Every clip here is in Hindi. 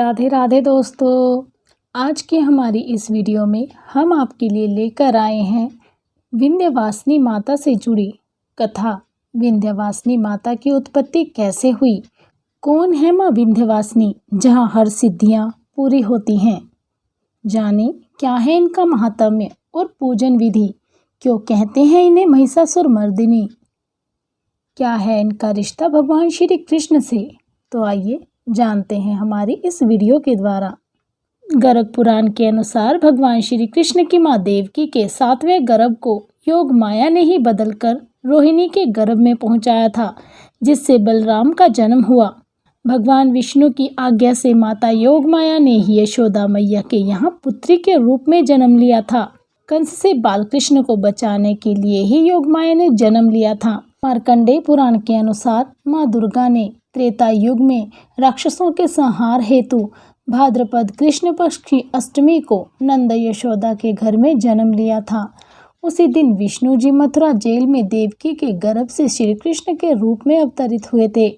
राधे राधे दोस्तों। आज की हमारी इस वीडियो में हम आपके लिए लेकर आए हैं विंध्यवासिनी माता से जुड़ी कथा। विंध्यवासिनी माता की उत्पत्ति कैसे हुई, कौन है माँ विंध्यवासिनी जहाँ हर सिद्धियाँ पूरी होती हैं। जाने क्या है इनका महात्म्य और पूजन विधि, क्यों कहते हैं इन्हें महिषासुर मर्दिनी, क्या है इनका रिश्ता भगवान श्री कृष्ण से। तो आइए जानते हैं हमारी इस वीडियो के द्वारा। गर्ग पुराण के अनुसार भगवान श्री कृष्ण की माँ देवकी के 7वें गर्भ को योग माया ने ही बदलकर रोहिणी के गर्भ में पहुंचाया था, जिससे बलराम का जन्म हुआ। भगवान विष्णु की आज्ञा से माता योग माया ने ही यशोदा मैया के यहाँ पुत्री के रूप में जन्म लिया था। कंस से बालकृष्ण को बचाने के लिए ही योग माया ने जन्म लिया था। मार्कंडेय पुराण के अनुसार माँ दुर्गा ने त्रेता युग में राक्षसों के संहार हेतु भाद्रपद कृष्ण पक्ष की अष्टमी को नंद यशोदा के घर में जन्म लिया था। उसी दिन विष्णु जी मथुरा जेल में देवकी के गर्भ से श्री कृष्ण के रूप में अवतरित हुए थे।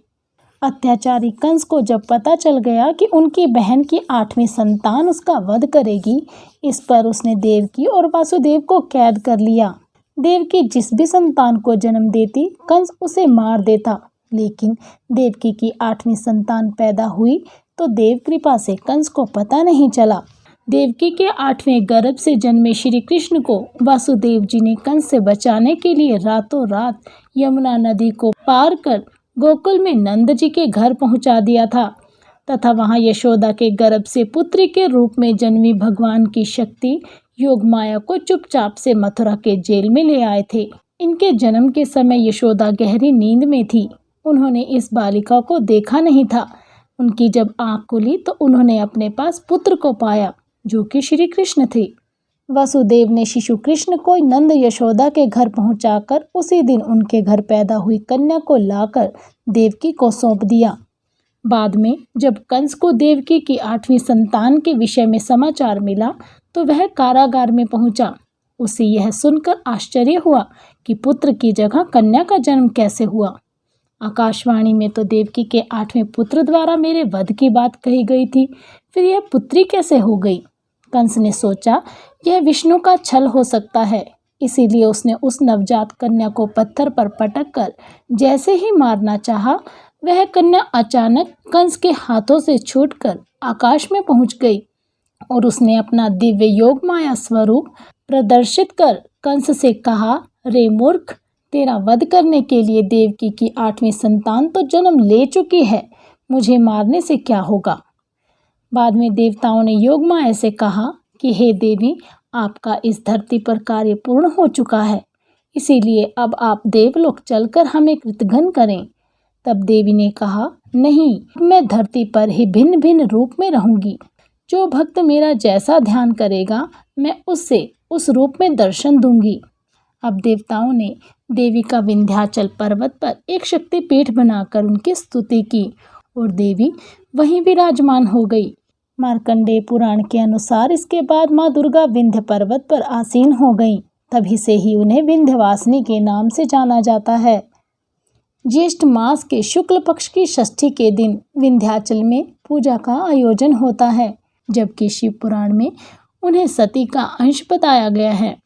अत्याचारी कंस को जब पता चल गया कि उनकी बहन की 8वीं संतान उसका वध करेगी, इस पर उसने देवकी और वासुदेव को कैद कर लिया। देवकी जिस भी संतान को जन्म देती, कंस उसे मार देता। लेकिन देवकी की 8वीं संतान पैदा हुई तो देव कृपा से कंस को पता नहीं चला। देवकी के 8वें गर्भ से जन्मे श्री कृष्ण को वासुदेव जी ने कंस से बचाने के लिए रातों रात यमुना नदी को पार कर गोकुल में नंद जी के घर पहुंचा दिया था तथा वहां यशोदा के गर्भ से पुत्री के रूप में जन्मी भगवान की शक्ति योग माया को चुपचाप से मथुरा के जेल में ले आए थे। इनके जन्म के समय यशोदा गहरी नींद में थी। उन्होंने इस बालिका को देखा नहीं था। उनकी जब आंख खुली तो उन्होंने अपने पास पुत्र को पाया, जो कि श्री कृष्ण थे। वासुदेव ने शिशु कृष्ण को नंद यशोदा के घर पहुंचाकर उसी दिन उनके घर पैदा हुई कन्या को लाकर देवकी को सौंप दिया। बाद में जब कंस को देवकी की 8वीं संतान के विषय में समाचार मिला तो वह कारागार में पहुंचा। उसे यह सुनकर आश्चर्य हुआ कि पुत्र की जगह कन्या का जन्म कैसे हुआ। आकाशवाणी में तो देवकी के 8वें पुत्र द्वारा मेरे वध की बात कही गई थी, फिर यह पुत्री कैसे हो गई। कंस ने सोचा यह विष्णु का छल हो सकता है, इसीलिए उसने उस नवजात कन्या को पत्थर पर पटक कर जैसे ही मारना चाहा, वह कन्या अचानक कंस के हाथों से छूटकर आकाश में पहुंच गई और उसने अपना दिव्य योग माया स्वरूप प्रदर्शित कर कंस से कहा, रे मूर्ख, तेरा वध करने के लिए देवकी की 8वीं संतान तो जन्म ले चुकी है, मुझे मारने से क्या होगा। बाद में देवताओं ने योग माया से कहा कि हे देवी, आपका इस धरती पर कार्य पूर्ण हो चुका है, इसीलिए अब आप देवलोक चलकर हमें कृतघ्न करें। तब देवी ने कहा, नहीं, मैं धरती पर ही भिन्न भिन्न रूप में रहूंगी। जो भक्त मेरा जैसा ध्यान करेगा, मैं उससे उस रूप में दर्शन दूंगी। अब देवताओं ने देवी का विंध्याचल पर्वत पर एक शक्तिपीठ बनाकर उनकी स्तुति की और देवी वहीं विराजमान हो गई। मार्कंडेय पुराण के अनुसार इसके बाद माँ दुर्गा विंध्य पर्वत पर आसीन हो गईं। तभी से ही उन्हें विंध्यवासिनी के नाम से जाना जाता है। ज्येष्ठ मास के शुक्ल पक्ष की षष्ठी के दिन विंध्याचल में पूजा का आयोजन होता है, जबकि शिव पुराण में उन्हें सती का अंश बताया गया है।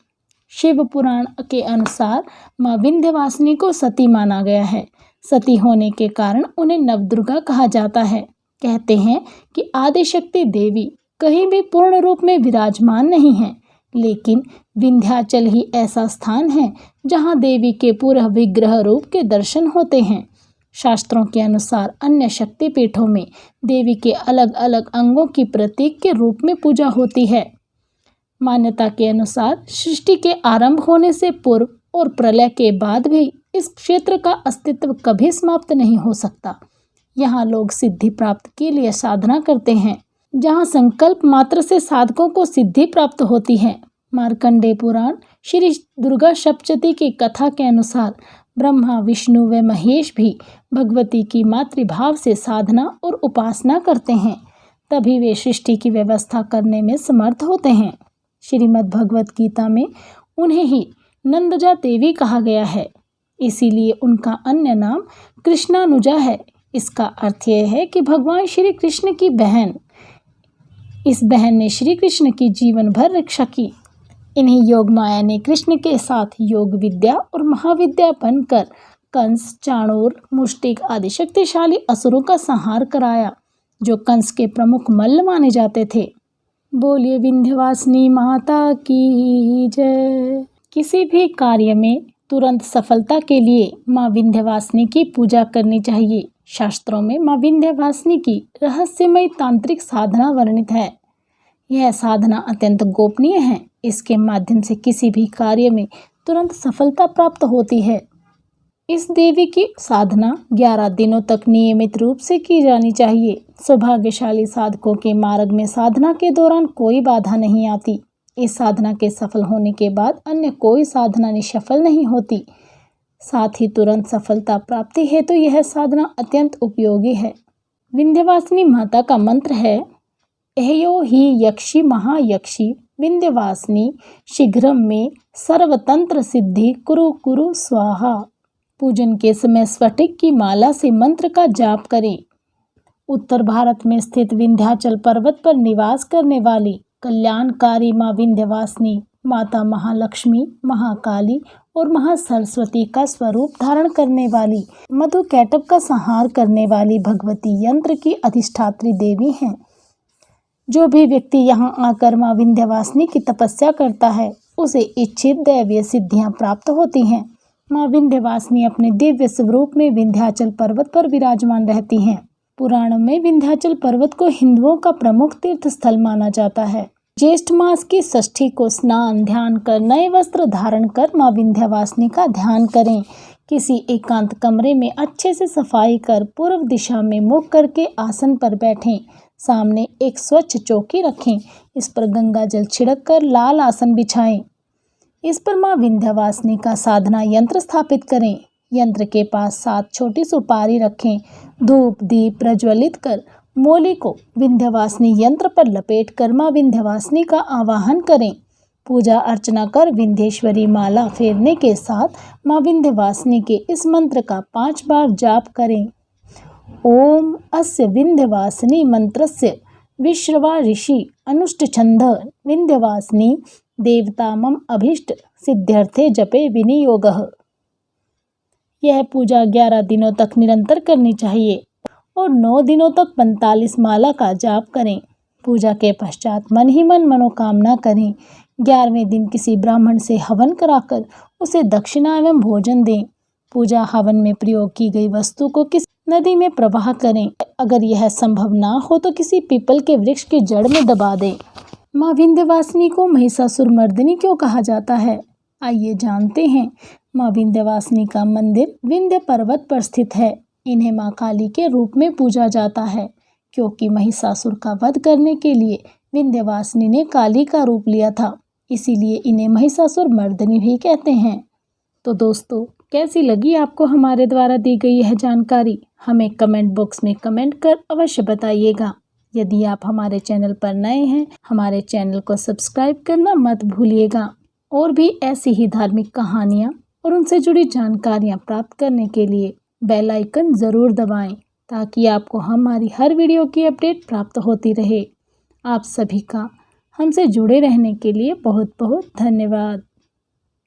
शिव पुराण के अनुसार माँ विंध्यवासिनी को सती माना गया है। सती होने के कारण उन्हें नवदुर्गा कहा जाता है। कहते हैं कि आदिशक्ति देवी कहीं भी पूर्ण रूप में विराजमान नहीं है, लेकिन विंध्याचल ही ऐसा स्थान है जहाँ देवी के पूर्ण विग्रह रूप के दर्शन होते हैं। शास्त्रों के अनुसार अन्य शक्तिपीठों में देवी के अलग अलग अंगों की प्रतीक के रूप में पूजा होती है। मान्यता के अनुसार सृष्टि के आरंभ होने से पूर्व और प्रलय के बाद भी इस क्षेत्र का अस्तित्व कभी समाप्त नहीं हो सकता। यहाँ लोग सिद्धि प्राप्त के लिए साधना करते हैं, जहाँ संकल्प मात्र से साधकों को सिद्धि प्राप्त होती है। मार्कंडेय पुराण श्री दुर्गा सप्तशती की कथा के अनुसार ब्रह्मा, विष्णु व महेश भी भगवती की मातृभाव से साधना और उपासना करते हैं, तभी वे सृष्टि की व्यवस्था करने में समर्थ होते हैं। श्रीमद् भगवत गीता में उन्हें ही नंदजा देवी कहा गया है, इसीलिए उनका अन्य नाम कृष्णानुजा है। इसका अर्थ यह है कि भगवान श्री कृष्ण की बहन, इस बहन ने श्री कृष्ण की जीवन भर रक्षा की। इन्हीं योग माया ने कृष्ण के साथ योग विद्या और महाविद्या बनकर कंस, चाणूर, मुष्टिक आदि शक्तिशाली असुरों का संहार कराया, जो कंस के प्रमुख मल्ल माने जाते थे। बोलिए विंध्यवासिनी माता की जय। किसी भी कार्य में तुरंत सफलता के लिए माँ विंध्यवासिनी की पूजा करनी चाहिए। शास्त्रों में माँ विंध्यवासिनी की रहस्यमय तांत्रिक साधना वर्णित है। यह साधना अत्यंत गोपनीय है। इसके माध्यम से किसी भी कार्य में तुरंत सफलता प्राप्त होती है। इस देवी की साधना 11 दिनों तक नियमित रूप से की जानी चाहिए। सौभाग्यशाली साधकों के मार्ग में साधना के दौरान कोई बाधा नहीं आती। इस साधना के सफल होने के बाद अन्य कोई साधना निष्फल नहीं होती। साथ ही तुरंत सफलता प्राप्ति है तो यह साधना अत्यंत उपयोगी है। विंध्यवासिनी माता का मंत्र है एह्यो ही यक्षी महायक्षी विंध्यवासिनी शीघ्रम में सर्वतंत्र सिद्धि कुरु कुरु स्वाहा। पूजन के समय स्फटिक की माला से मंत्र का जाप करें। उत्तर भारत में स्थित विंध्याचल पर्वत पर निवास करने वाली कल्याणकारी माँ विंध्यवासिनी माता महालक्ष्मी, महाकाली और महासरस्वती का स्वरूप धारण करने वाली, मधु कैटभ का संहार करने वाली भगवती यंत्र की अधिष्ठात्री देवी हैं। जो भी व्यक्ति यहाँ आकर माँ विंध्यवासिनी की तपस्या करता है उसे इच्छित दैवीय सिद्धियाँ प्राप्त होती हैं। माँ विंध्यवासिनी अपने दिव्य स्वरूप में विंध्याचल पर्वत पर विराजमान रहती हैं। पुराणों में विंध्याचल पर्वत को हिंदुओं का प्रमुख तीर्थ स्थल माना जाता है। ज्येष्ठ मास की षष्ठी को स्नान ध्यान कर नए वस्त्र धारण कर माँ विंध्यवासिनी का ध्यान करें। किसी एकांत कमरे में अच्छे से सफाई कर पूर्व दिशा में मुख करके आसन पर बैठें। सामने एक स्वच्छ चौकी रखें। इस पर गंगा जल छिड़क कर लाल आसन बिछाएं। इस पर माँ विंध्यवासिनी का साधना यंत्र स्थापित करें। यंत्र के पास 7 छोटी सुपारी रखें। धूप दीप प्रज्वलित कर मोली को विंध्यवासिनी यंत्र पर लपेट कर माँ विंध्यवासिनी का आवाहन करें। पूजा अर्चना कर विंध्येश्वरी माला फेरने के साथ माँ विंध्यवासिनी के इस मंत्र का 5 बार जाप करें। ओम अस्य विंध्यवासिनी मंत्रस्य विश्रवा ऋषि अनुष्ठछंद विंध्यवासिनी देवता मम अभीष्ट सिद्ध्यर्थे जपे विनियोगः। यह पूजा 11 दिनों तक निरंतर करनी चाहिए और 9 दिनों तक 45 माला का जाप करें। पूजा के पश्चात मन ही मन मनोकामना करें। 11वें दिन किसी ब्राह्मण से हवन कराकर उसे दक्षिणा एवं भोजन दें। पूजा हवन में प्रयोग की गई वस्तु को किसी नदी में प्रवाह करें। अगर यह संभव ना हो तो किसी पीपल के वृक्ष की जड़ में दबा दें। माँ विंध्यवासिनी को महिषासुरमर्दिनी क्यों कहा जाता है, आइए जानते हैं। माँ विंध्यवासिनी का मंदिर विंध्य पर्वत पर स्थित है। इन्हें माँ काली के रूप में पूजा जाता है, क्योंकि महिषासुर का वध करने के लिए विंध्यवासिनी ने काली का रूप लिया था, इसीलिए इन्हें महिषासुरमर्दिनी भी कहते हैं। तो दोस्तों, कैसी लगी आपको हमारे द्वारा दी गई यह जानकारी, हमें कमेंट बॉक्स में कमेंट कर अवश्य बताइएगा। यदि आप हमारे चैनल पर नए हैं, हमारे चैनल को सब्सक्राइब करना मत भूलिएगा। और भी ऐसी ही धार्मिक कहानियाँ और उनसे जुड़ी जानकारियाँ प्राप्त करने के लिए बेल आइकन ज़रूर दबाएं, ताकि आपको हमारी हर वीडियो की अपडेट प्राप्त होती रहे। आप सभी का हमसे जुड़े रहने के लिए बहुत बहुत धन्यवाद।